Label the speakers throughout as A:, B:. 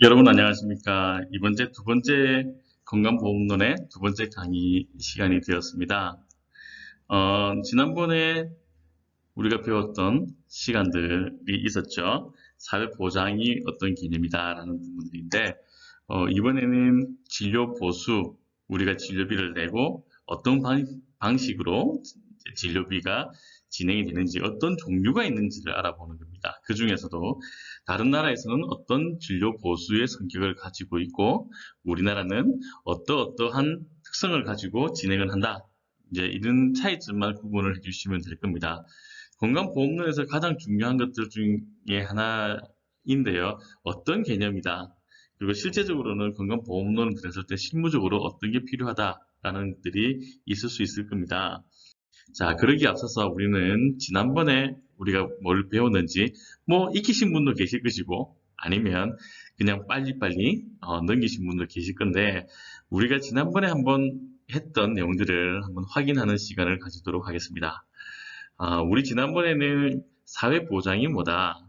A: 여러분 안녕하십니까? 이번 주 두 번째 건강보험론의 두 번째 강의 시간이 되었습니다. 지난번에 우리가 배웠던 시간들이 있었죠. 사회보장이 어떤 개념이다라는 부분들인데, 이번에는 진료보수, 우리가 진료비를 내고 어떤 방식으로 진료비가 진행이 되는지, 어떤 종류가 있는지를 알아보는 겁니다. 그 중에서도 다른 나라에서는 어떤 진료보수의 성격을 가지고 있고, 우리나라는 어떠한 특성을 가지고 진행을 한다. 이제 이런 차이점만 구분을 해주시면 될 겁니다. 건강보험론에서 가장 중요한 것들 중에 하나인데요. 어떤 개념이다. 그리고 실제적으로는 건강보험론을 들었을 때 실무적으로 어떤 게 필요하다라는 것들이 있을 수 있을 겁니다. 자, 그러기 앞서서 우리는 지난번에 우리가 뭘 배웠는지 뭐 익히신 분도 계실 것이고 아니면 그냥 빨리빨리 넘기신 분도 계실 건데 우리가 지난번에 한번 했던 내용들을 한번 확인하는 시간을 가지도록 하겠습니다. 우리 지난번에는 사회보장이 뭐다?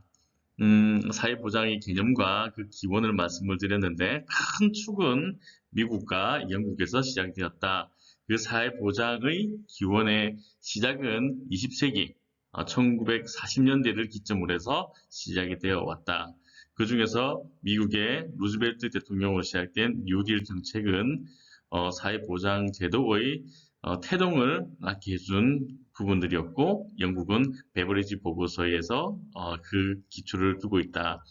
A: 사회보장의 개념과 그 기원을 말씀을 드렸는데 큰 축은 미국과 영국에서 시작되었다. 그 사회보장의 기원의 시작은 20세기 1940년대를 기점으로 해서 시작이 되어 왔다. 그 중에서 미국의 루즈벨트 대통령으로 시작된 뉴딜 정책은 사회보장 제도의 태동을 낳게 해준 부분들이었고 영국은 베버리지 보고서에서 그 기초를 두고 있다.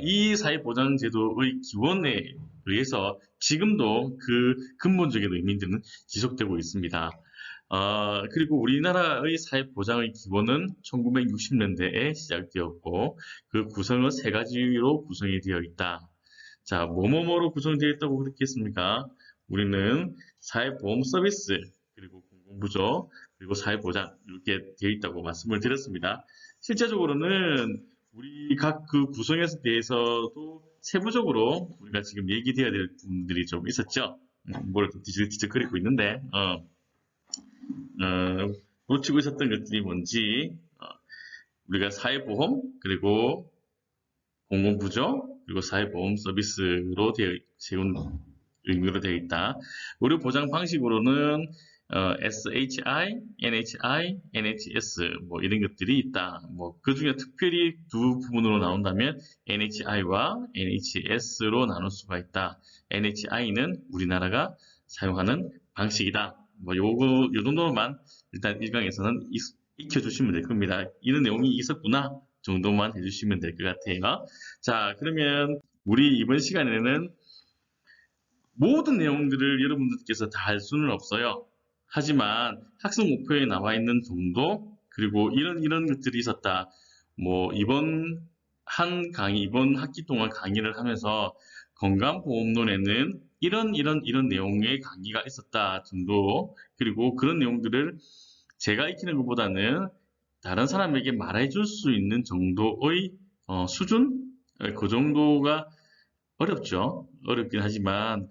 A: 이 사회보장제도의 기원에 의해서 지금도 그 근본적인 의미들은 지속되고 있습니다. 그리고 우리나라의 사회보장의 기원은 1960년대에 시작되었고 그 구성은 세 가지로 구성이 되어 있다. 자, 뭐뭐뭐로 구성되어 있다고 그랬겠습니까? 우리는 사회보험 서비스, 그리고 공공부조, 그리고 사회보장 이렇게 되어 있다고 말씀을 드렸습니다. 실제적으로는 우리 각 그 구성에 대해서도 세부적으로 우리가 지금 얘기되어야 될 부분들이 좀 있었죠. 뭘 뒤적거리고 있는데, 놓치고 있었던 것들이 뭔지, 우리가 사회보험, 그리고 공공부조, 그리고 사회보험 서비스로 세운 의미로 되어 있다. 의료 보장 방식으로는 SHI, NHI, NHS 뭐 이런 것들이 있다. 뭐 그 중에 특별히 두 부분으로 나온다면 NHI와 NHS로 나눌 수가 있다. NHI는 우리나라가 사용하는 방식이다. 뭐 요 정도만 일단 1강에서는 익혀주시면 될 겁니다. 이런 내용이 있었구나 정도만 해주시면 될 것 같아요. 자, 그러면 우리 이번 시간에는 모든 내용들을 여러분들께서 다 할 수는 없어요. 하지만 학습 목표에 나와 있는 정도, 그리고 이런 것들이 있었다. 뭐, 이번 학기 동안 강의를 하면서 건강보험론에는 이런 내용의 강의가 있었다 정도, 그리고 그런 내용들을 제가 익히는 것보다는 다른 사람에게 말해줄 수 있는 정도의 수준? 그 정도가 어렵죠. 어렵긴 하지만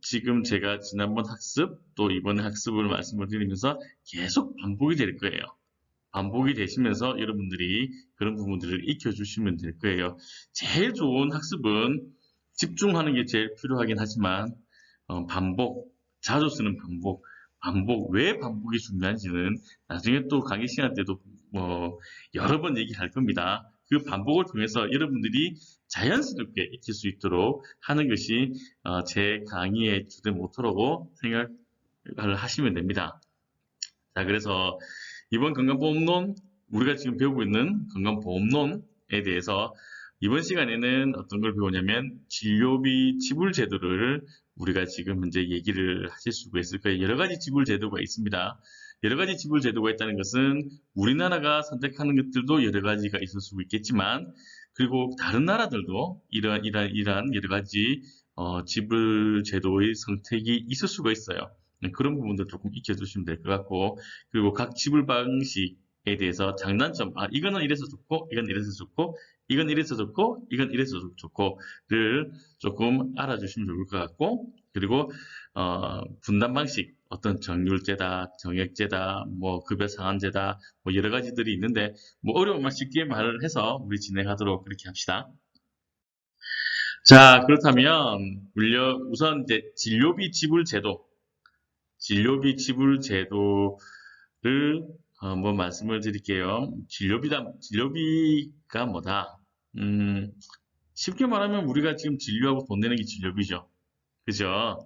A: 지금 제가 지난번 학습 또 이번 학습을 말씀을 드리면서 계속 반복이 될 거예요. 반복이 되시면서 여러분들이 그런 부분들을 익혀주시면 될 거예요. 제일 좋은 학습은 집중하는 게 제일 필요하긴 하지만 반복, 자주 쓰는 반복, 왜 반복이 중요한지는 나중에 또 강의 시간 때도 여러 번 얘기할 겁니다. 그 반복을 통해서 여러분들이 자연스럽게 익힐 수 있도록 하는 것이 제 강의의 주된 모토라고 생각을 하시면 됩니다. 자, 그래서 이번 건강보험론, 우리가 지금 배우고 있는 건강보험론에 대해서 이번 시간에는 어떤 걸 배우냐면 진료비 지불 제도를 우리가 지금 현재 얘기를 하실 수가 있을 거예요. 여러 가지 지불 제도가 있습니다. 여러 가지 지불 제도가 있다는 것은 우리나라가 선택하는 것들도 여러 가지가 있을 수 있겠지만 그리고 다른 나라들도 이러한 여러 가지 지불 제도의 선택이 있을 수가 있어요. 그런 부분도 조금 익혀두시면 될 것 같고 그리고 각 지불 방식에 대해서 장단점, 이거는 이래서 좋고 이건 이래서 좋고 이건 이래서 좋고 이건 이래서 좋고를 조금 알아주시면 좋을 것 같고 그리고 분담 방식 어떤 정률제다, 정액제다, 뭐 급여 상한제다, 뭐 여러 가지들이 있는데 뭐 어려우면 쉽게 말을 해서 우리 진행하도록 그렇게 합시다. 자, 그렇다면 우선 이제 진료비 지불 제도를 한번 말씀을 드릴게요. 진료비가 뭐다? 음, 쉽게 말하면 우리가 지금 진료하고 돈 내는 게 진료비죠. 그죠?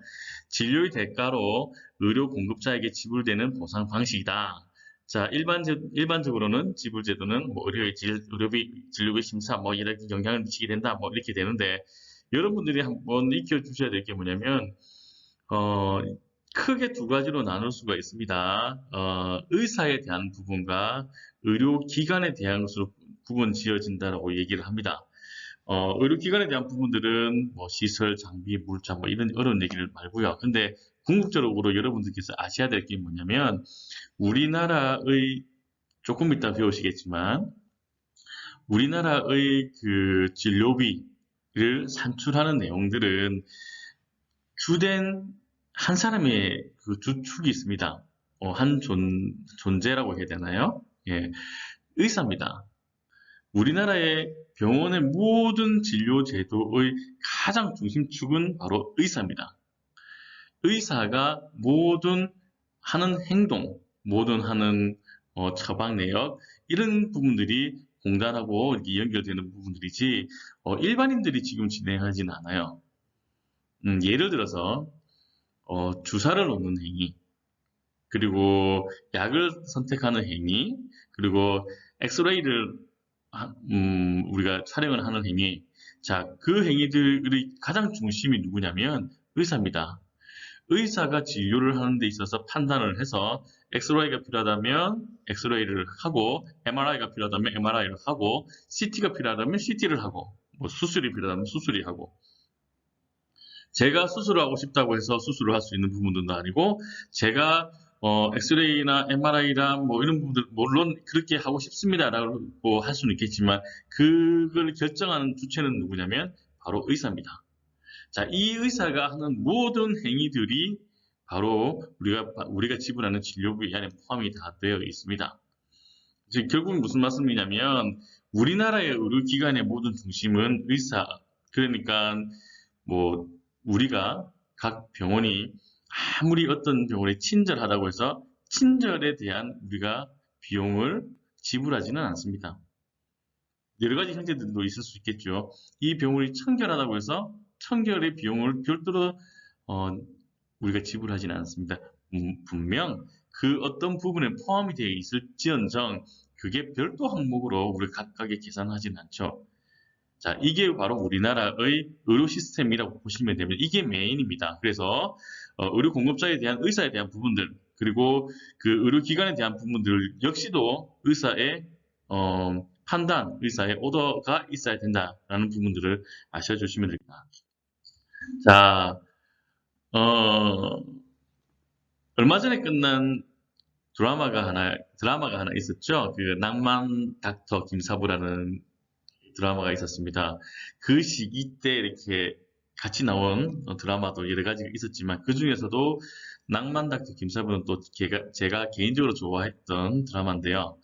A: 진료의 대가로 의료 공급자에게 지불되는 보상 방식이다. 자, 일반적으로는 지불제도는 뭐 진료비 심사, 뭐 이렇게 영향을 미치게 된다, 뭐 이렇게 되는데, 여러분들이 한번 익혀주셔야 될 게 뭐냐면, 어, 크게 두 가지로 나눌 수가 있습니다. 의사에 대한 부분과 의료기관에 대한 것으로 구분 지어진다라고 얘기를 합니다. 의료기관에 대한 부분들은 뭐 시설, 장비, 물자 뭐 이런 어려운 얘기를 말고요. 근데 궁극적으로 여러분들께서 아셔야 될 게 뭐냐면 우리나라의 조금 이따 배우시겠지만 우리나라의 그 진료비를 산출하는 내용들은 주된 한 사람의 그 주축이 있습니다. 존재라고 해야 되나요? 예, 의사입니다. 우리나라의 병원의 모든 진료 제도의 가장 중심축은 바로 의사입니다. 의사가 모든 하는 행동, 모든 하는 처방 내역 이런 부분들이 공단하고 이렇게 연결되는 부분들이지 일반인들이 지금 진행하진 않아요. 예를 들어서 주사를 놓는 행위, 그리고 약을 선택하는 행위, 그리고 엑스레이를 우리가 촬영을 하는 행위. 자, 그 행위들의 가장 중심이 누구냐면 의사입니다. 의사가 진료를 하는 데 있어서 판단을 해서 엑스레이가 필요하다면 엑스레이를 하고 MRI가 필요하다면 MRI를 하고 CT가 필요하다면 CT를 하고 뭐 수술이 필요하다면 수술이 하고 제가 수술을 하고 싶다고 해서 수술을 할 수 있는 부분들도 아니고 제가 엑스레이나 MRI나 뭐 이런 부분들 물론 그렇게 하고 싶습니다라고 할 수는 있겠지만 그걸 결정하는 주체는 누구냐면 바로 의사입니다. 자, 이 의사가 하는 모든 행위들이 바로 우리가 지불하는 진료비 안에 포함이 다 되어 있습니다. 즉 결국 무슨 말씀이냐면 우리나라의 의료기관의 모든 중심은 의사. 그러니까 뭐 우리가 각 병원이 아무리 어떤 병원이 친절하다고 해서 친절에 대한 우리가 비용을 지불하지는 않습니다. 여러 가지 형태들도 있을 수 있겠죠. 이 병원이 청결하다고 해서 청결의 비용을 별도로 어, 우리가 지불하지는 않습니다. 분명 그 어떤 부분에 포함이 되어 있을지언정 그게 별도 항목으로 우리 각각에 계산하지는 않죠. 자, 이게 바로 우리나라의 의료 시스템이라고 보시면 되면 이게 메인입니다. 그래서 의료 공급자에 대한 의사에 대한 부분들 그리고 그 의료기관에 대한 부분들 역시도 의사의 판단, 의사의 오더가 있어야 된다라는 부분들을 아셔주시면 됩니다. 자, 어, 얼마 전에 끝난 드라마가 하나 있었죠. 그 낭만 닥터 김사부라는 드라마가 있었습니다. 그 시기 때 이렇게 같이 나온 드라마도 여러 가지가 있었지만 그 중에서도 낭만 닥터 김사부는 또 제가 개인적으로 좋아했던 드라마인데요.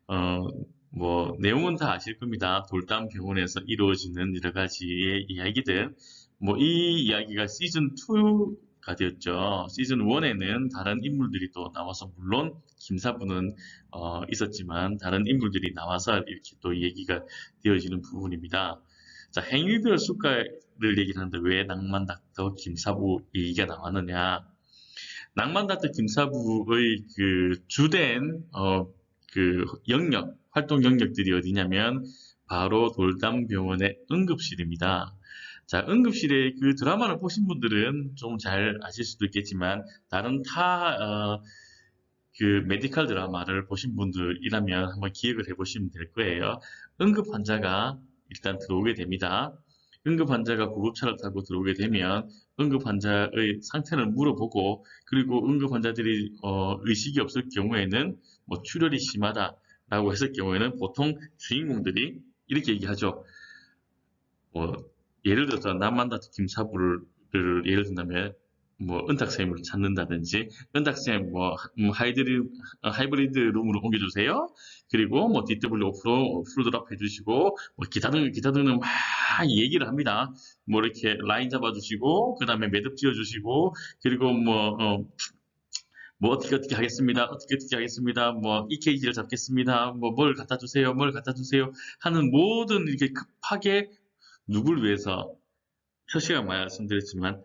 A: 어, 뭐 내용은 다 아실 겁니다. 돌담 병원에서 이루어지는 여러 가지의 이야기들. 뭐 이 이야기가 시즌 2가 되었죠. 시즌 1에는 다른 인물들이 또 나와서 물론 김사부는 있었지만 다른 인물들이 나와서 이렇게 또 얘기가 되어지는 부분입니다. 자, 행위별 수가를 얘기를 하는데 왜 낭만 닥터 김사부 얘기가 나왔느냐? 낭만 닥터 김사부의 그 주된 그 활동 영역들이 어디냐면 바로 돌담병원의 응급실입니다. 자, 응급실의 그 드라마를 보신 분들은 좀 잘 아실 수도 있겠지만 다른 그 메디컬 드라마를 보신 분들이라면 한번 기억을 해보시면 될 거예요. 응급 환자가 일단 들어오게 됩니다. 응급 환자가 구급차를 타고 들어오게 되면 응급 환자의 상태를 물어보고 그리고 응급 환자들이 의식이 없을 경우에는 뭐 출혈이 심하다라고 했을 경우에는 보통 주인공들이 이렇게 얘기하죠. 뭐 예를 들어서 남만다트 김사부를 예를 든다면 뭐 은탁쌤을 찾는다든지 은탁쌤 뭐 하이브리드 룸으로 옮겨주세요. 그리고 뭐 DW 풀드랍 해주시고 뭐 기타 등등 막 얘기를 합니다. 뭐 이렇게 라인 잡아주시고 그 다음에 매듭 지어주시고 그리고 뭐 어떻게 하겠습니다. 어떻게 하겠습니다. 뭐 EKG를 잡겠습니다. 뭐 뭘 갖다 주세요. 뭘 갖다 주세요. 하는 모든 이렇게 급하게 누굴 위해서 첫 시간 말씀드렸지만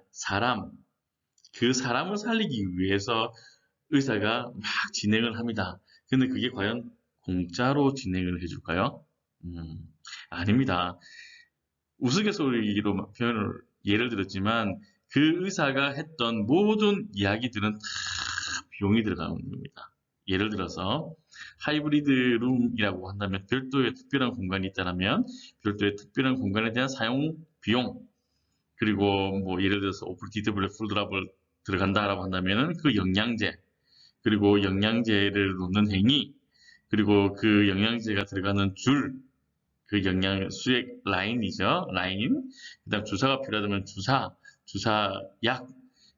A: 그 사람을 살리기 위해서 의사가 막 진행을 합니다. 근데 그게 과연 공짜로 진행을 해줄까요? 음, 아닙니다. 우스갯소리로 예를 들었지만 그 의사가 했던 모든 이야기들은 다 비용이 들어가는 겁니다. 예를 들어서 하이브리드 룸이라고 한다면 별도의 특별한 공간이 있다면 별도의 특별한 공간에 대한 사용 비용 그리고 뭐 예를 들어서 오플 DW 풀드랍을 들어간다라고 한다면은 그 영양제 그리고 영양제를 놓는 행위 그리고 그 영양제가 들어가는 그 영양 수액 라인이죠. 라인. 그다음 주사가 필요하다면 주사약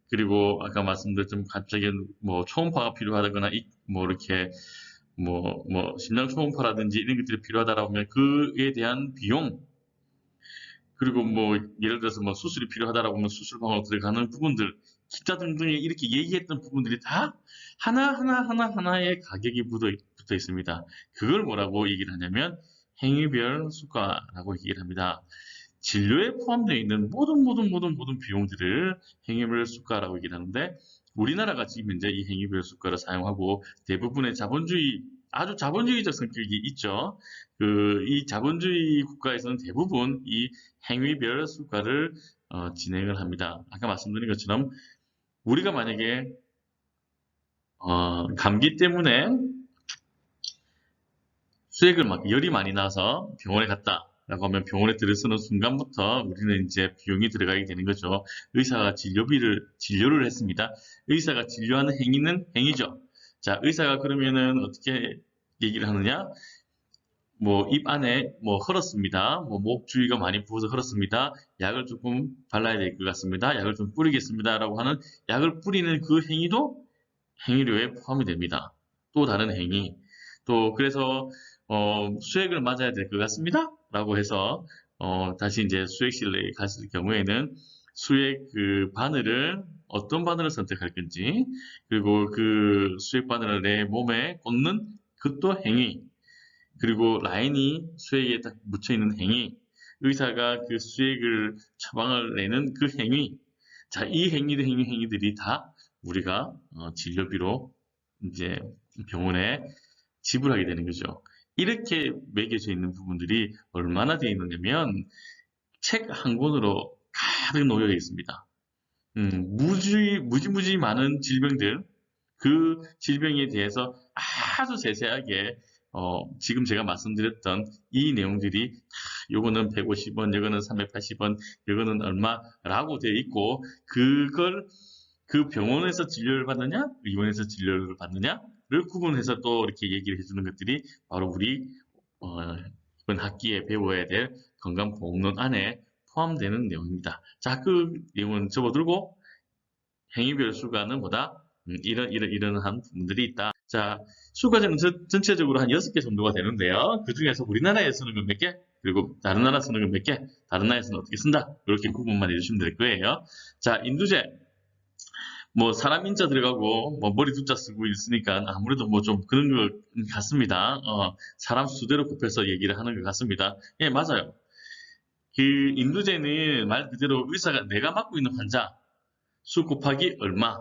A: 그리고 아까 말씀드렸던 갑자기 뭐 초음파가 필요하다거나 뭐 이렇게 뭐 심장 초음파라든지 이런 것들이 필요하다라고 하면 그에 대한 비용 그리고 뭐 예를 들어서 뭐 수술이 필요하다라고 하면 수술방으로 들어가는 부분들 기타 등등에 이렇게 얘기했던 부분들이 다 하나의 가격이 붙어 있습니다. 그걸 뭐라고 얘기를 하냐면 행위별 수가라고 얘기를 합니다. 진료에 포함되어 있는 모든 비용들을 행위별 수가라고 얘기를 하는데 우리나라가 지금 이제 이 행위별 수가를 사용하고 대부분의 아주 자본주의적 성격이 있죠. 이 자본주의 국가에서는 대부분 이 행위별 수가를 진행을 합니다. 아까 말씀드린 것처럼 우리가 만약에 감기 때문에 수액을 막 열이 많이 나서 병원에 갔다라고 하면 병원에 들어서는 순간부터 우리는 이제 비용이 들어가게 되는 거죠. 의사가 진료를 했습니다. 의사가 진료하는 행위는 행위죠. 자, 의사가 그러면은 어떻게 얘기를 하느냐? 뭐 입 안에 뭐 흘렀습니다. 뭐 목 주위가 많이 부어서 흘렀습니다. 약을 조금 발라야 될 것 같습니다. 약을 좀 뿌리겠습니다라고 하는 약을 뿌리는 그 행위도 행위료에 포함이 됩니다. 또 다른 행위. 또 그래서 수액을 맞아야 될 것 같습니다. 라고 해서 다시 이제 수액실에 갔을 경우에는 수액 그 바늘을 어떤 바늘을 선택할 건지 그리고 그 수액 바늘을 내 몸에 꽂는 그것도 행위 그리고 라인이 수액에 딱 묻혀 있는 행위 의사가 그 수액을 처방을 내는 그 행위 자, 이 행위들이 다 우리가 진료비로 이제 병원에 지불하게 되는 거죠. 이렇게 매겨져 있는 부분들이 얼마나 되어 있느냐면 책 한 권으로 가득 놓여 있습니다. 무지 많은 질병들, 그 질병에 대해서 아주 세세하게 지금 제가 말씀드렸던 이 내용들이 요거는 150원, 요거는 380원, 요거는 얼마라고 되어 있고 그걸 그 병원에서 진료를 받느냐, 의원에서 진료를 받느냐를 구분해서 또 이렇게 얘기를 해주는 것들이 바로 우리 이번 학기에 배워야 될 건강보험론 안에 포함되는 내용입니다. 자, 그 내용은 접어들고 행위별 수가는 뭐다? 이러한 부분들이 있다. 자, 수가는 전체적으로 한 6개 정도가 되는데요. 그 중에서 우리나라에 쓰는 건 몇 개? 그리고 다른 나라 쓰는 건 몇 개? 다른 나라에서는 어떻게 쓴다? 이렇게 구분만 해주시면 될 거예요. 자, 인두제. 뭐 사람 인자 들어가고 뭐 머리 숫자 쓰고 있으니까 아무래도 뭐 좀 그런 것 같습니다. 사람 수대로 곱해서 얘기를 하는 것 같습니다. 예, 맞아요. 그 인두제는 말 그대로 의사가 내가 맡고 있는 환자 수 곱하기 얼마.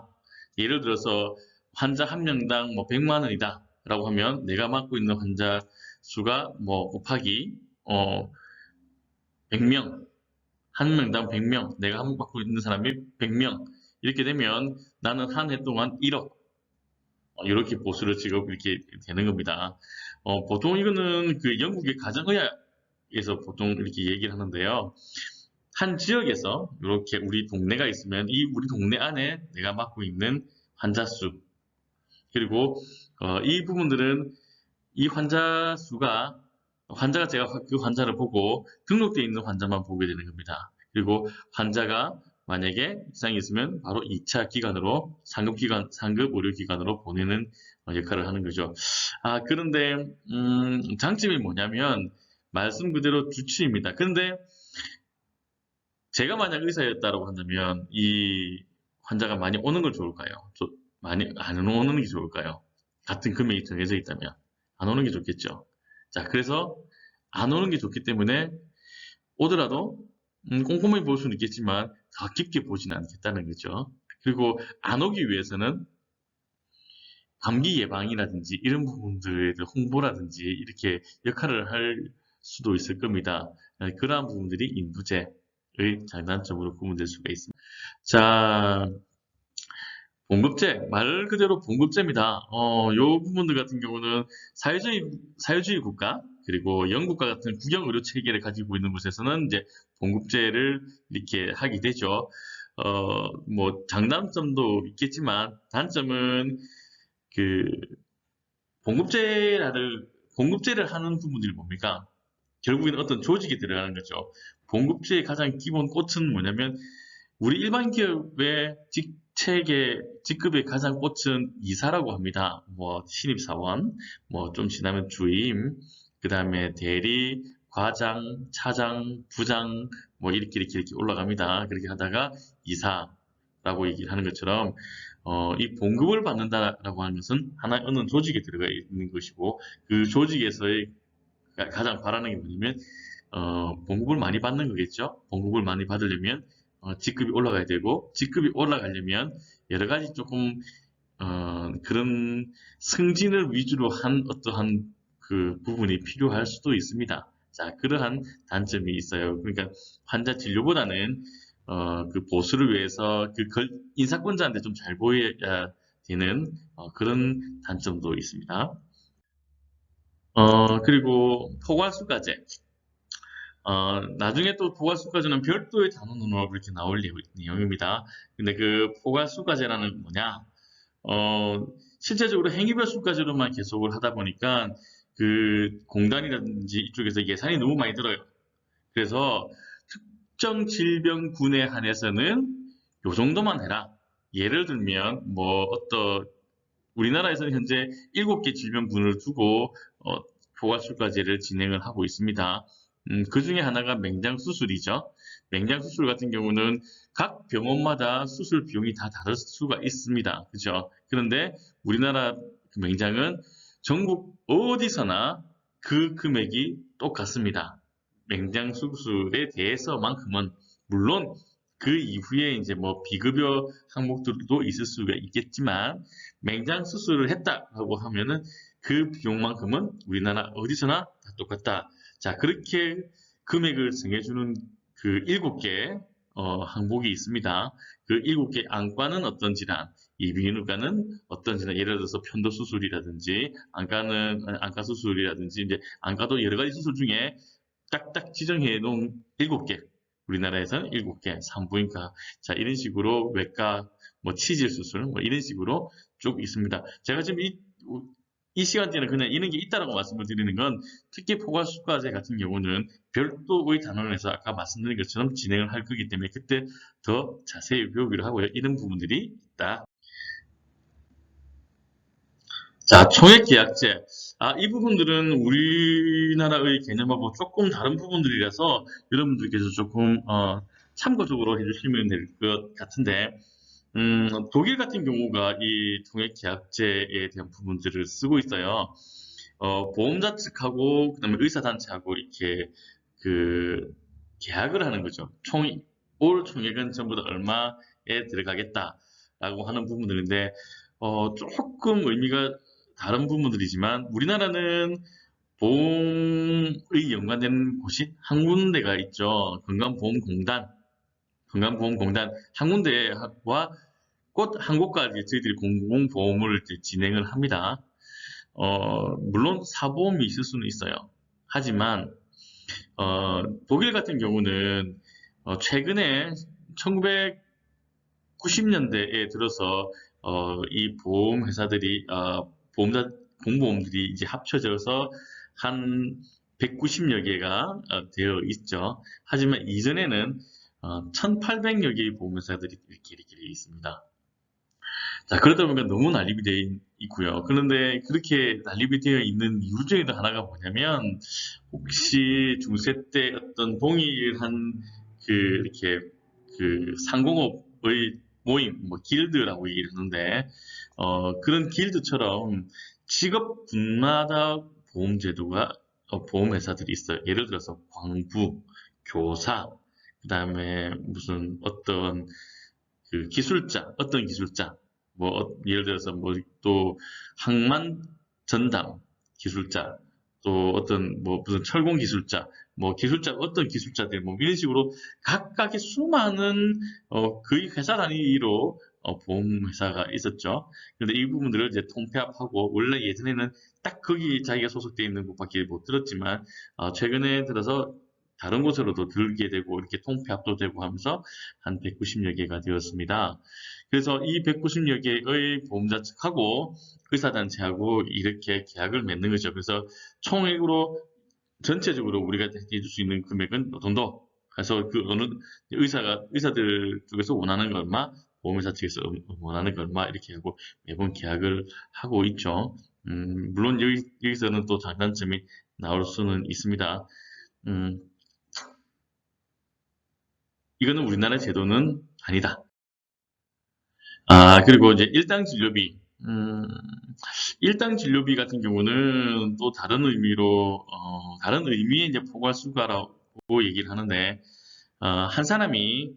A: 예를 들어서 환자 한 명당 뭐 100만 원이다 라고 하면 내가 맡고 있는 환자 수가 뭐 곱하기 100명 한 명당 100명 내가 맡고 있는 사람이 100명 이렇게 되면 나는 한 해 동안 1억 이렇게 보수를 지금 이렇게 되는 겁니다. 보통 이거는 그 영국의 가정의학에서 보통 이렇게 얘기를 하는데요. 한 지역에서 이렇게 우리 동네가 있으면 이 우리 동네 안에 내가 맡고 있는 환자 수 그리고 이 부분들은 이 환자 수가 제가 그 환자를 보고 등록되어 있는 환자만 보게 되는 겁니다. 그리고 환자가 만약에 이상이 있으면 바로 2차 기관으로 상급 의료기관으로 보내는 역할을 하는 거죠. 그런데 장점이 뭐냐면 말씀 그대로 주치입니다. 그런데 제가 만약 의사였다고 한다면 이 환자가 많이 오는 걸 좋을까요? 많이 안 오는 게 좋을까요? 같은 금액이 정해져 있다면 안 오는 게 좋겠죠. 자, 그래서 안 오는 게 좋기 때문에 오더라도 꼼꼼히 볼 수는 있겠지만 더 깊게 보지는 않겠다는 거죠. 그리고 안 오기 위해서는 감기 예방이라든지 이런 부분들에 대한 홍보라든지 이렇게 역할을 할 수도 있을 겁니다. 그러한 부분들이 인부제의 장단점으로 구분될 수가 있습니다. 자, 봉급제, 말 그대로 봉급제입니다. 요 부분들 같은 경우는 사회주의 국가, 그리고 영국과 같은 국영 의료 체계를 가지고 있는 곳에서는 이제 봉급제를 이렇게 하게 되죠. 뭐, 장단점도 있겠지만, 단점은 그, 봉급제를 하는 부분들이 뭡니까? 결국에는 어떤 조직이 들어가는 거죠. 봉급제의 가장 기본 꽃은 뭐냐면, 우리 일반 기업의 직급의 가장 꽃은 이사라고 합니다. 뭐, 신입사원, 뭐, 좀 지나면 주임, 그 다음에 대리, 과장, 차장, 부장, 뭐, 이렇게 올라갑니다. 그렇게 하다가 이사라고 얘기를 하는 것처럼, 이 봉급을 받는다라고 하는 것은 하나의 어느 조직에 들어가 있는 것이고, 그 조직에서의 가장 바라는 게 뭐냐면, 봉급을 많이 받는 거겠죠? 봉급을 많이 받으려면, 직급이 올라가야 되고, 직급이 올라가려면, 여러 가지 조금, 그런 승진을 위주로 한 어떠한 그 부분이 필요할 수도 있습니다. 자, 그러한 단점이 있어요. 그러니까 환자 진료보다는, 그 보수를 위해서 인사권자한테 좀 잘 보여야 되는, 그런 단점도 있습니다. 그리고 포괄수가제. 나중에 또 포괄수가제는 별도의 단원으로 이렇게 나올 내용입니다. 근데 그 포괄수가제라는 뭐냐? 실제적으로 행위별 수가제로만 계속을 하다 보니까 그 공단이라든지 이쪽에서 예산이 너무 많이 들어요. 그래서 특정 질병군에 한해서는 요 정도만 해라. 예를 들면 우리나라에서는 현재 7개 질병군을 두고 포괄수가제를 진행을 하고 있습니다. 그 중에 하나가 맹장수술이죠. 맹장수술 같은 경우는 각 병원마다 수술 비용이 다 다를 수가 있습니다. 그죠? 그런데 우리나라 그 맹장은 전국 어디서나 그 금액이 똑같습니다. 맹장수술에 대해서만큼은 물론 그 이후에 이제 뭐 비급여 항목들도 있을 수가 있겠지만 맹장 수술을 했다라고 하면은 그 비용만큼은 우리나라 어디서나 다 똑같다. 자, 그렇게 금액을 정해주는 그 7개 항목이 있습니다. 그 7개 안과는 어떤 질환, 이비인후과는 어떤 질환, 예를 들어서 편도 수술이라든지 안과 수술이라든지 이제 안과도 여러 가지 수술 중에 딱딱 지정해 놓은 7개. 우리나라에서는 7개, 산부인과, 자, 이런 식으로 외과, 뭐, 치질 수술, 뭐, 이런 식으로 쭉 있습니다. 제가 지금 이 시간대는 그냥 이런 게 있다라고 말씀을 드리는 건 특히 포괄수가제 같은 경우는 별도의 단원에서 아까 말씀드린 것처럼 진행을 할 거기 때문에 그때 더 자세히 배우기로 하고요. 이런 부분들이 있다. 자, 총액계약제. 이 부분들은 우리나라의 개념하고 조금 다른 부분들이라서 여러분들께서 조금 참고적으로 해주시면 될 것 같은데 독일 같은 경우가 이 총액계약제에 대한 부분들을 쓰고 있어요. 보험자 측하고 그다음에 의사단체하고 이렇게 그 계약을 하는 거죠. 올 총액은 전부 다 얼마에 들어가겠다라고 하는 부분들인데 조금 의미가 다른 부분들이지만 우리나라는 보험의 연관된 곳이 한 군데가 있죠. 건강보험공단 한 군데와 꼭 한 곳까지 저희들이 공공보험을 진행을 합니다. 물론 사보험이 있을 수는 있어요. 하지만 독일 같은 경우는 최근에 1990년대에 들어서 이 보험 회사들이 공보험들이 이제 합쳐져서 한 190여 개가 되어 있죠. 하지만 이전에는 1800여 개의 보험회사들이 이렇게 있습니다. 자, 그러다 보니까 너무 난립이 되어 있고요. 그런데 그렇게 난립이 되어 있는 이유 중에 하나가 뭐냐면, 혹시 중세 때 어떤 동일한 이렇게 상공업의 모임, 뭐 길드라고 얘기를 하는데, 그런 길드처럼 직업군마다 보험제도가, 보험회사들이 있어요. 예를 들어서 광부, 교사, 그 다음에 무슨 어떤 기술자, 어떤 기술자, 뭐 예를 들어서 뭐 또 항만 전담 기술자, 또 어떤 뭐 무슨 철공 기술자, 뭐 기술자 어떤 기술자들 뭐 이런 식으로 각각의 수많은 거의 회사 단위로 보험회사가 있었죠. 그런데 이 부분들을 이제 통폐합하고, 원래 예전에는 딱 거기 자기가 소속되어 있는 곳밖에 못 들었지만 최근에 들어서 다른 곳으로도 들게 되고 이렇게 통폐합도 되고 하면서 한 190여 개가 되었습니다. 그래서 이 190여 개의 보험자 측하고 의사단체하고 이렇게 계약을 맺는 거죠. 그래서 총액으로 전체적으로 우리가 해줄 수 있는 금액은 이 정도. 그래서 그 어느 의사들 쪽에서 원하는 거 얼마, 보험회사 측에서 원하는 거 얼마 이렇게 하고 매번 계약을 하고 있죠. 물론 여기서는 또 장단점이 나올 수는 있습니다. 음, 이거는 우리나라 제도는 아니다. 그리고 이제 일당 진료비. 일당 진료비 같은 경우는 또 다른 의미로, 다른 의미의 이제 포괄수가라고 얘기를 하는데, 한 사람이,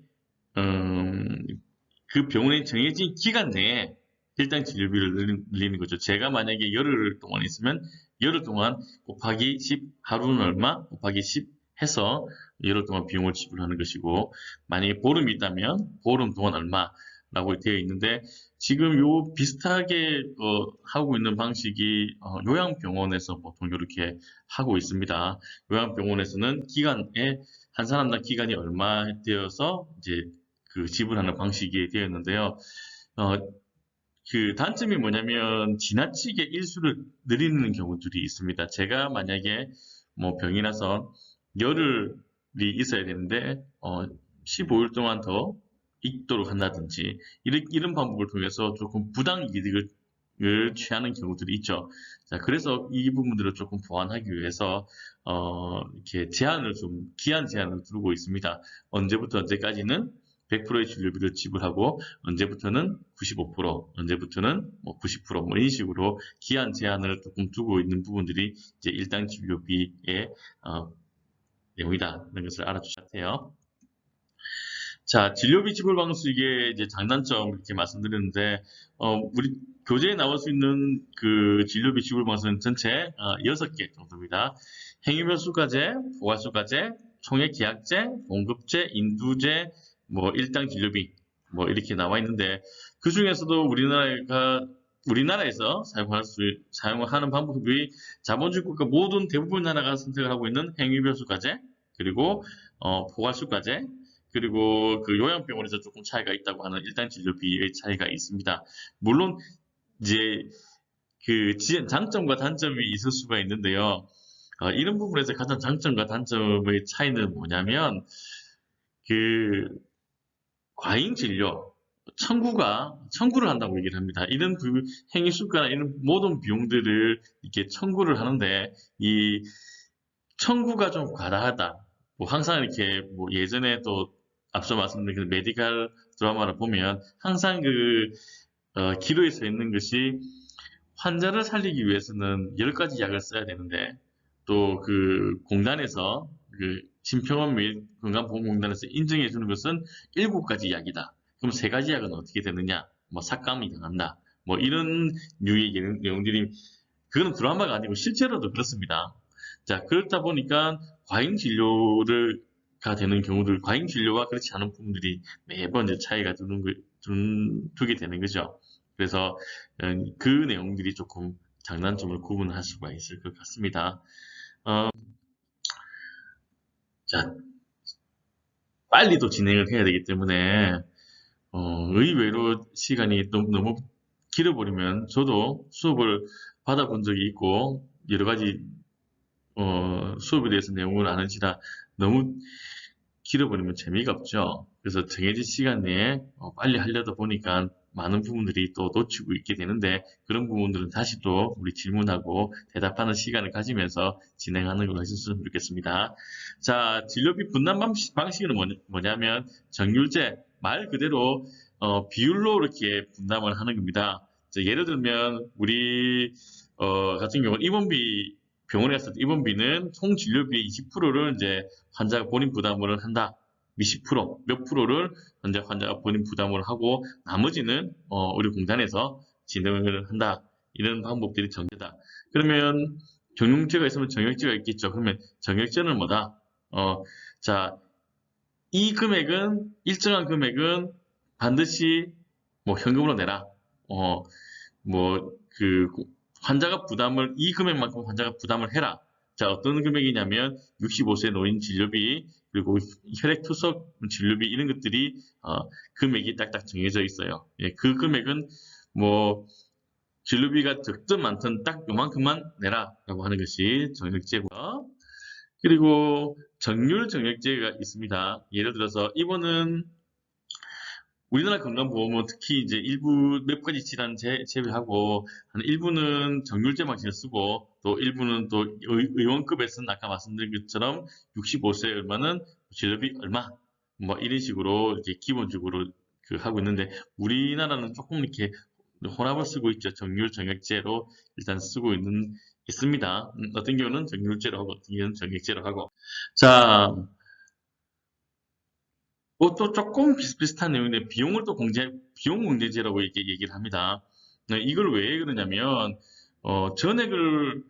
A: 음, 그 병원에 정해진 기간 내에 일당 진료비를 늘리는 거죠. 제가 만약에 열흘 동안 있으면 열흘 동안 곱하기 10, 하루는 얼마? 곱하기 10 해서 열흘 동안 비용을 지불하는 것이고, 만약에 보름이 있다면 보름 동안 얼마라고 되어 있는데, 지금 요 비슷하게 하고 있는 방식이 요양병원에서 보통 이렇게 하고 있습니다. 요양병원에서는 기간에 한 사람당 기간이 얼마 되어서 이제 그 지불하는 방식이 되었는데요. 어, 그 단점이 뭐냐면 지나치게 일수를 늘리는 경우들이 있습니다. 제가 만약에 뭐 병이 나서 열흘이 있어야 되는데 15일 동안 더 있도록 한다든지 이런 방법을 통해서 조금 부당 이득을 취하는 경우들이 있죠. 자, 그래서 이 부분들을 조금 보완하기 위해서 이렇게 기한 제한을 두고 있습니다. 언제부터 언제까지는 100%의 진료비를 지불하고, 언제부터는 95%, 언제부터는 뭐 90%뭐 이런 식으로 기한 제한을 조금 두고 있는 부분들이 이제 일당 진료비의 내용이다 이런 것을 알아주셔야 돼요. 자, 진료비 지불 방식의 이제 장단점 이렇게 말씀드렸는데, 우리 교재에 나올 수 있는 그 진료비 지불 방식은 전체 6개 정도입니다. 행위별수가제, 포괄수가제, 총액계약제, 봉급제, 인두제, 뭐 일당 진료비 뭐 이렇게 나와 있는데, 그 중에서도 우리나라에서 사용하는 방법이 자본주의 국가 모든 대부분 나라가 선택을 하고 있는 행위별수가제, 그리고 포괄수가제, 그리고 그 요양병원에서 조금 차이가 있다고 하는 일단 진료비의 차이가 있습니다. 물론 이제 그 장점과 단점이 있을 수가 있는데요. 이런 부분에서 가장 장점과 단점의 차이는 뭐냐면 그 과잉 진료, 청구를 한다고 얘기를 합니다. 이런 행위 수가나 이런 모든 비용들을 이렇게 청구를 하는데, 이 청구가 좀 과다하다. 뭐 항상 이렇게 뭐 예전에 또 앞서 말씀드린 그 메디컬 드라마를 보면 항상 기로에 서 있는 것이, 환자를 살리기 위해서는 10가지 약을 써야 되는데, 또 그 공단에서 심평원 및 건강보험공단에서 인정해 주는 것은 7가지 약이다. 그럼 3가지 약은 어떻게 되느냐? 뭐 삭감이 당한다. 뭐 이런 류의 내용들이, 그건 드라마가 아니고 실제로도 그렇습니다. 자, 그렇다 보니까 가 되는 경우들, 과잉 진료와 그렇지 않은 부분들이 매번 이제 차이가 두게 되는 거죠. 그래서 그 내용들이 조금 장단점을 구분할 수가 있을 것 같습니다. 자, 빨리 또 진행을 해야 되기 때문에 의외로 시간이 너무 길어버리면, 저도 수업을 받아본 적이 있고 여러 가지 수업에 대해서 내용을 아는지라 너무 길어버리면 재미가 없죠. 그래서 정해진 시간 내에 빨리 하려다 보니까 많은 부분들이 또 놓치고 있게 되는데 그런 부분들은 다시 또 우리 질문하고 대답하는 시간을 가지면서 진행하는 걸로 해주셨으면 좋겠습니다. 자, 진료비 분담 방식은 뭐냐면 정률제, 말 그대로 비율로 이렇게 분담을 하는 겁니다. 자, 예를 들면 우리 같은 경우는 입원비 병원에 갔을 때 입원비는 총 진료비의 20%를 이제 환자가 본인 부담을 한다. 20%, 몇 프로를 환자가 본인 부담을 하고 나머지는 우리 공단에서 진행을 한다. 이런 방법들이 정제다. 그러면 경영제가 있으면 정액제가 있겠죠. 그러면 정액제는 뭐다? 자, 이 금액은 일정한 금액은 반드시 뭐 현금으로 내라. 뭐 그 환자가 부담을 이 금액만큼 환자가 부담을 해라. 자, 어떤 금액이냐면 65세 노인 진료비 그리고 혈액 투석 진료비 이런 것들이 금액이 딱딱 정해져 있어요. 예, 그 금액은 뭐 진료비가 적든 많든 딱 요만큼만 내라라고 하는 것이 정액제고요. 그리고 정률 정액제가 있습니다. 예를 들어서 입원은 우리나라 건강보험은 특히 이제 일부 몇 가지 질환 제외하고 한 일부는 정률제 방식을 쓰고 또 일부는 또 의원급에서는 아까 말씀드린 것처럼 65세 얼마는 진료비 얼마 뭐 이런 식으로 이제 기본적으로 하고 있는데 우리나라는 조금 이렇게 혼합을 쓰고 있죠. 정률 정액제로 일단 쓰고 있습니다. 어떤 경우는 정률제로 하고 어떤 경우는 정액제로 하고 자. 또 조금 비슷비슷한 내용인데 비용 공제제라고 이렇게 얘기를 합니다. 이걸 왜 그러냐면 전액을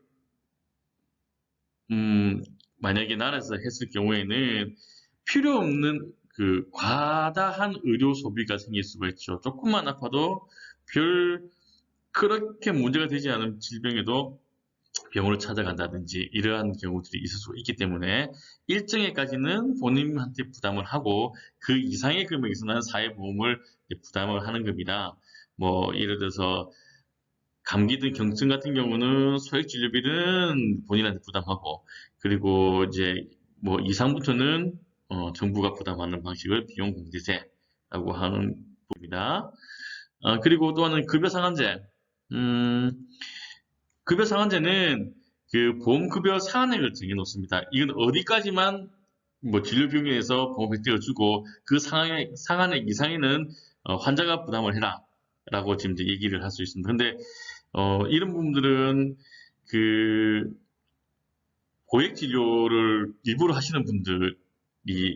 A: 만약에 나라에서 했을 경우에는 필요 없는 과다한 의료 소비가 생길 수가 있죠. 조금만 아파도 그렇게 문제가 되지 않은 질병에도 병원을 찾아간다든지 이러한 경우들이 있을 수 있기 때문에 일정에까지는 본인한테 부담을 하고 그 이상의 금액에서는 사회보험을 부담을 하는 겁니다. 뭐 예를 들어서 감기든 경증 같은 경우는 소액진료비는 본인한테 부담하고 그리고 이제 뭐 이상부터는 정부가 부담하는 방식을 비용공제제라고 하는 겁니다. 그리고 또 하나는 급여상한제. 급여 상한제는 보험급여 상한액을 정해놓습니다. 이건 어디까지만 뭐 진료 비용에서 보험 혜택을 주고 그 상한액 이상에는 환자가 부담을 해라 라고 지금 이제 얘기를 할 수 있습니다. 근데 이런 부분들은 고액 진료를 일부러 하시는 분들이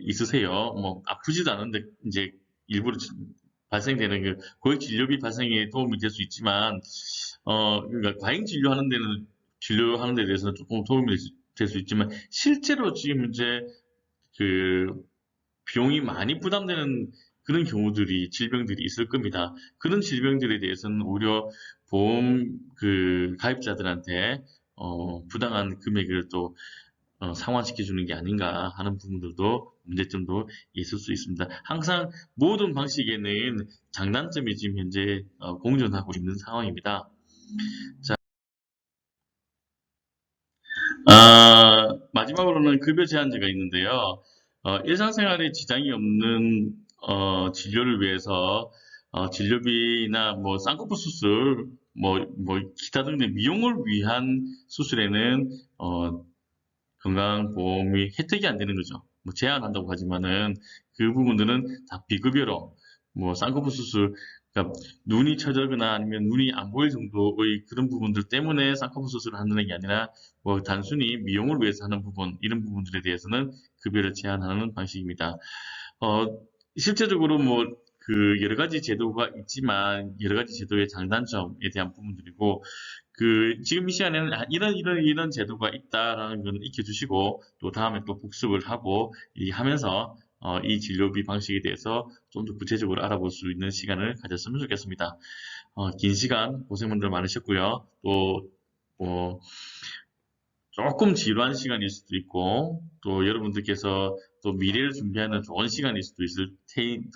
A: 있으세요. 뭐 아프지도 않은데 이제 일부러 발생되는 고액 진료비 발생에 도움이 될 수 있지만 그러니까 과잉 진료하는 데 대해서는 조금 도움이 될 수 있지만 실제로 지금 이제 비용이 많이 부담되는 그런 경우들이 질병들이 있을 겁니다. 그런 질병들에 대해서는 오히려 보험 가입자들한테 부당한 금액을 또 상환시켜주는 게 아닌가 하는 부분들도 문제점도 있을 수 있습니다. 항상 모든 방식에는 장단점이 지금 현재 공존하고 있는 상황입니다. 자, 마지막으로는 급여 제한제가 있는데요. 일상생활에 지장이 없는 진료를 위해서 진료비나 뭐 쌍꺼풀 수술, 뭐 기타 등등 미용을 위한 수술에는 건강보험이 혜택이 안 되는 거죠. 뭐 제한한다고 하지만은 그 부분들은 다 비급여로 뭐 쌍꺼풀 수술, 그러니까 눈이 처지거나 아니면 눈이 안 보일 정도의 그런 부분들 때문에 쌍꺼풀 수술을 하는 게 아니라 뭐 단순히 미용을 위해서 하는 부분 이런 부분들에 대해서는 급여를 제한하는 방식입니다. 실제적으로 뭐 여러 가지 제도가 있지만 여러 가지 제도의 장단점에 대한 부분들이고 지금 이 시간에는 이런 제도가 있다라는 걸 익혀주시고 또 다음에 또 복습을 하고 하면서 이 진료비 방식에 대해서 좀 더 구체적으로 알아볼 수 있는 시간을 가졌으면 좋겠습니다. 긴 시간 고생분들 많으셨고요. 또 조금 지루한 시간일 수도 있고 또 여러분들께서 또 미래를 준비하는 좋은 시간일 수도 있을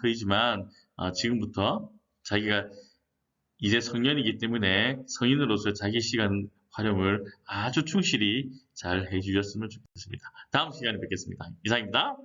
A: 터이지만 지금부터 자기가 이제 성년이기 때문에 성인으로서 자기 시간 활용을 아주 충실히 잘 해주셨으면 좋겠습니다. 다음 시간에 뵙겠습니다. 이상입니다.